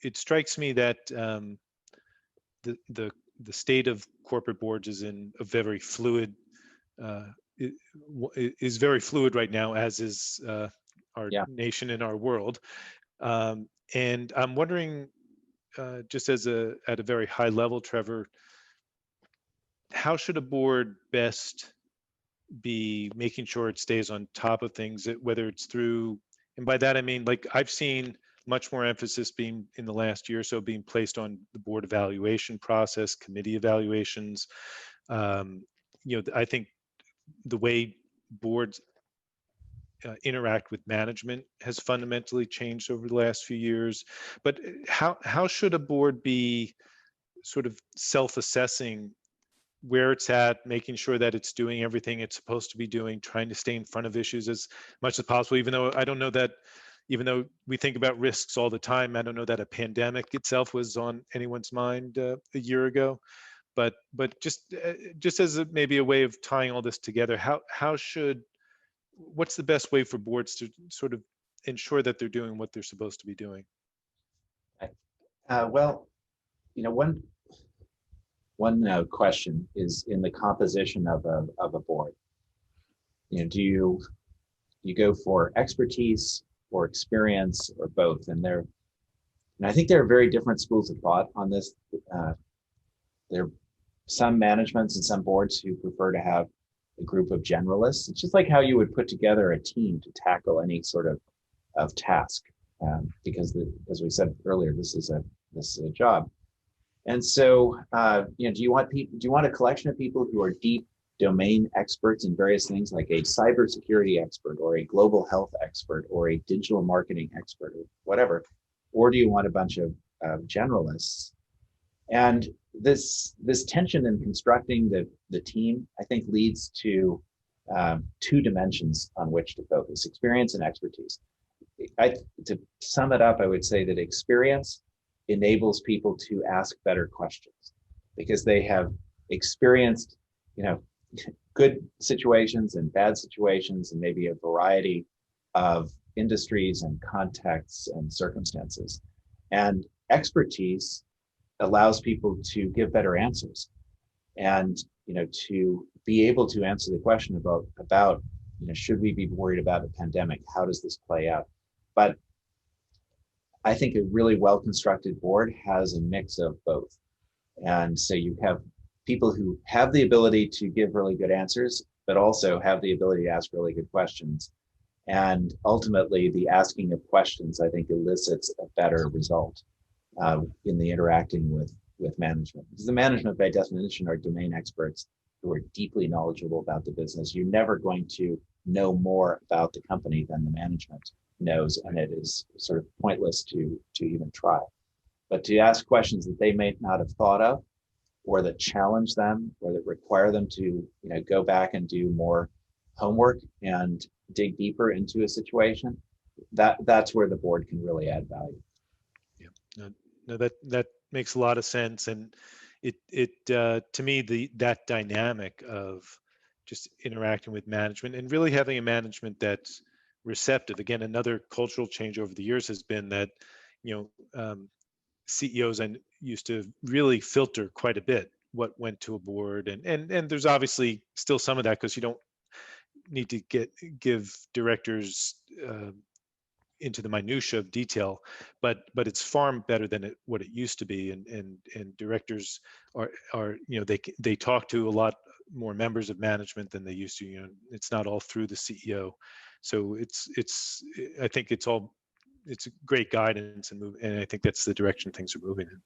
it strikes me that the state of corporate boards is in a very fluid, uh, is very fluid right now, as is our Yeah. nation and our world. And I'm wondering, just at a very high level, Trevor, how should a board best be making sure it stays on top of things, whether it's through, and by that I mean, like, I've seen much more emphasis being in the last year or so being placed on the board evaluation process, committee evaluations. Um, I think the way boards interact with management has fundamentally changed over the last few years. But how should a board be sort of self-assessing where it's at, making sure that it's doing everything it's supposed to be doing, trying to stay in front of issues as much as possible, even though I don't know that, even though we think about risks all the time, I don't know that a pandemic itself was on anyone's mind a year ago. But just as maybe a way of tying all this together, what's the best way for boards to sort of ensure that they're doing what they're supposed to be doing? Well, one question is in the composition of a board. Do you go for expertise or experience or both? And I think there are very different schools of thought on this. There are some managements and some boards who prefer to have a group of generalists. It's just like how you would put together a team to tackle any sort of task, because as we said earlier, this is a job. And so, do you want a collection of people who are deep domain experts in various things, like a cybersecurity expert or a global health expert or a digital marketing expert or whatever? Or do you want a bunch of generalists? And this tension in constructing the team, I think, leads to two dimensions on which to focus: experience and expertise. To sum it up, I would say that experience enables people to ask better questions because they have experienced, good situations and bad situations, and maybe a variety of industries and contexts and circumstances. And expertise allows people to give better answers, and to be able to answer the question about should we be worried about a pandemic? How does this play out? But I think a really well-constructed board has a mix of both. And so you have people who have the ability to give really good answers, but also have the ability to ask really good questions. And ultimately, the asking of questions, I think, elicits a better result in the interacting with management. Because the management, by definition, are domain experts who are deeply knowledgeable about the business. You're never going to know more about the company than the management knows, and it is sort of pointless to even try. But to ask questions that they may not have thought of, or that challenge them, or that require them to go back and do more homework and dig deeper into a situation, that's where the board can really add value. Yeah, no, that makes a lot of sense, and it to me, that dynamic of just interacting with management and really having a management that's receptive. Again, another cultural change over the years has been that CEOs and used to really filter quite a bit what went to a board, and there's obviously still some of that, because you don't need to give directors into the minutia of detail, but it's far better than what it used to be, and directors are they talk to a lot more members of management than they used to. It's not all through the CEO, so I think it's great guidance and I think that's the direction things are moving in.